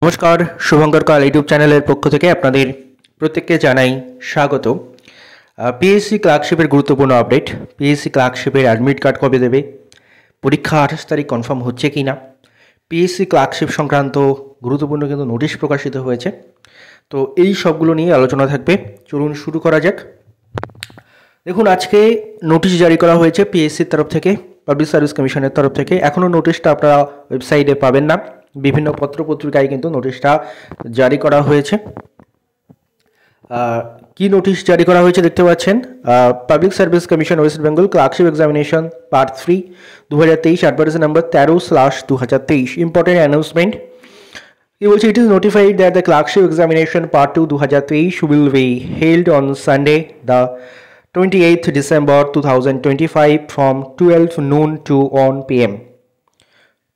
নমস্কার, শুভঙ্কর কাল ইউটিউব চ্যানেলের পক্ষ থেকে আপনাদের প্রত্যেককে জানাই স্বাগত। পিএসসি ক্লার্কশিপের গুরুত্বপূর্ণ আপডেট। পিএসসি ক্লার্কশিপের অ্যাডমিট কার্ড কবে দেবে, পরীক্ষা 28 তারিখ কনফার্ম হচ্ছে কি না, পিএসসি ক্লার্কশিপ সংক্রান্ত গুরুত্বপূর্ণ কিন্তু নোটিশ প্রকাশিত হয়েছে। তো এই সবগুলো নিয়ে আলোচনা থাকবে। চলুন শুরু করা যাক। দেখুন, আজকে নোটিশ জারি করা হয়েছে পিএসসির তরফ থেকে, পাবলিক সার্ভিস কমিশনের তরফ থেকে। এখনও নোটিশটা আপনারা ওয়েবসাইটে পাবেন না, বিভিন্ন পত্রপত্রিকায় কিন্তু নোটিশটা জারি করা হয়েছে। কি নোটিশ জারি করা হয়েছে দেখতে পাচ্ছেন। Public service commission West Bengal clerkship examination part 3 2023 advertise number 13/2023 important announcement. কি বলছে? It is notified that the clerkship examination part 2 2023 will be held on Sunday the 28th December 2025 from 12 noon to 1 PM।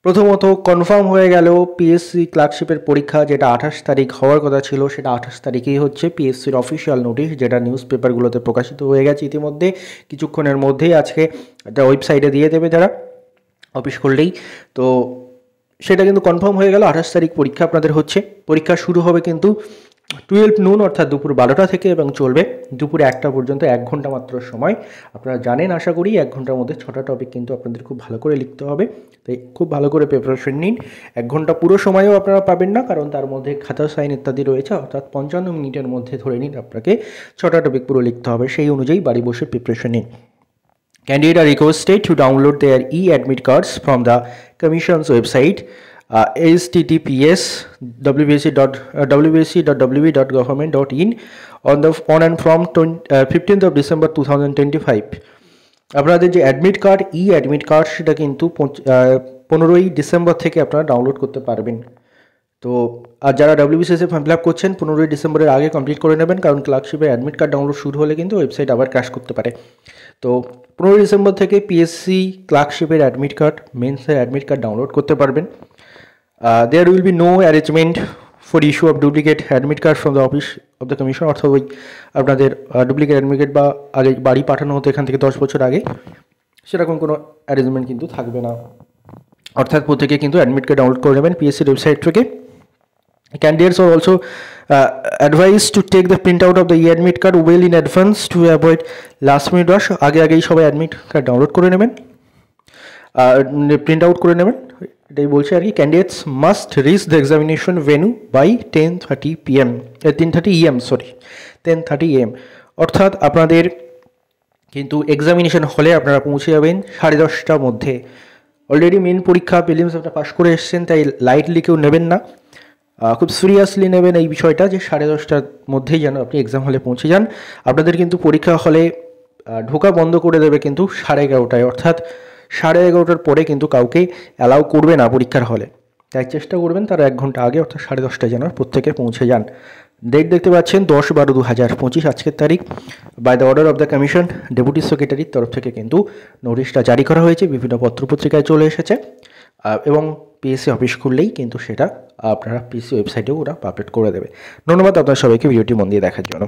প্রথমত confirm হয়ে গেল PSC ক্লার্কশিপের পরীক্ষা যেটা 28 তারিখ হওয়ার কথা ছিল সেটা 28 তারিখেই হচ্ছে। পিএসসির অফিসিয়াল নোটিশ যেটা নিউজ পেপারগুলোতে প্রকাশিত হয়ে গেছে ইতিমধ্যে, কিছুক্ষণের মধ্যেই আজকে একটা ওয়েবসাইটে দিয়ে দেবে যারা অফিস করলেই। তো সেটা কিন্তু কনফার্ম হয়ে গেল, 28 তারিখ পরীক্ষা আপনাদের হচ্ছে। পরীক্ষা শুরু হবে কিন্তু 12 noon অর্থাৎ দুপুর 12টা থেকে এবং চলবে দুপুর 1টা পর্যন্ত। 1 ঘন্টা মাত্র সময়। আপনারা জানেন আশা করি 1 ঘন্টার মধ্যে 6টা টপিক কিন্তু আপনাদের খুব ভালো করে লিখতে হবে, তাই খুব ভালো করে প্রিপারেশন নিন। 1 ঘন্টা পুরো সময়ও আপনারা পাবেন না, কারণ তার মধ্যে খাতা সাইন ইত্যাদি রয়েছে, অর্থাৎ 55 মিনিটের মধ্যে ধরে নিন আপনাকে 6টা টপিক পুরো লিখতে হবে। সেই অনুযায়ী বাড়ি বসে প্রিপারেশন নিন। Candidates are requested to download their e-admit cards from the Commission's website, https://wbc.wb.government.in on and from 15th of December 2025। আপনাদের যে অ্যাডমিট কার্ড, অ্যাডমিট কার্ড সেটা কিন্তু 15ই ডিসেম্বর থেকে আপনারা ডাউনলোড করতে পারবেন। তো আর যারা ডব্লিউবিসিএসে ফর্ম ফিল আপ করছেন 15ই ডিসেম্বরের আগে কমপ্লিট করে নেবেন, কারণ ক্লার্কশিপের অ্যাডমিট কার্ড ডাউনলোড শুরু হলে কিন্তু ওয়েবসাইট আবার ক্র্যাশ করতে পারে। তো 15ই ডিসেম্বর থেকে পিএসসি ক্লার্কশিপের অ্যাডমিট কার্ড, মেন্সের অ্যাডমিট কার্ড ডাউনলোড করতে পারবেন। There will be no arrangement for issue of duplicate admit card from the office of the commission. অর্থাৎ ওই আপনাদের ডুপ্লিকেট অ্যাডমিট কার্ড বা আগে বাড়ি পাঠানো হতো এখান থেকে 10 বছর আগে, সেরকম কোনো অ্যারেঞ্জমেন্ট কিন্তু থাকবে না। অর্থাৎ প্রত্যেকে কিন্তু অ্যাডমিট কার্ড ডাউনলোড করে নেবেন পিএসসির ওয়েবসাইট থেকে। Candidates are also advised to take the printout of the e-admit card well in advance to avoid last minute rush। আগেই সবাই অ্যাডমিট কার্ড ডাউনলোড করে নেবেন, প্রিন্ট আউট করে নেবেন, এটাই বলছে আর কি। Candidates must reach the examination venue by 10:30 PM 10:30 AM 10:30 AM। অর্থাৎ আপনাদের কিন্তু এক্সামিনেশন হলে আপনারা পৌঁছে যাবেন 10:30টার মধ্যে। অলরেডি মেন পরীক্ষা প্রিলিমস আপনারা পাস করে এসেছেন, তাই লাইটলি কেউ নেবেন না, খুব সিরিয়াসলি নেবেন এই বিষয়টা যে 10:30টার মধ্যেই যেন আপনি এক্সাম হলে পৌঁছে যান। আপনাদের কিন্তু পরীক্ষা হলে ঢোকা বন্ধ করে দেবে কিন্তু 11:30টায়, অর্থাৎ 11:30টার পরে কিন্তু কাউকে অ্যালাউ করবে না পরীক্ষার হলে। তাই চেষ্টা করবেন তার 1 ঘন্টা আগে অর্থাৎ 10:30টায় যেন প্রত্যেকে পৌঁছে যান। ডেট দেখতে পাচ্ছেন 10/12/2025 আজকের তারিখ। By the order of the commission deputy সেক্রেটারির তরফ থেকে কিন্তু নোটিশটা জারি করা হয়েছে, বিভিন্ন পত্রপত্রিকায় চলে এসেছে এবং পিএসসি অফিস খুললেই কিন্তু সেটা আপনারা পিএসসি ওয়েবসাইটেও ওরা আপডেট করে দেবে। ধন্যবাদ আপনার সবাইকে ভিডিওটি মন দিয়ে দেখার জন্য।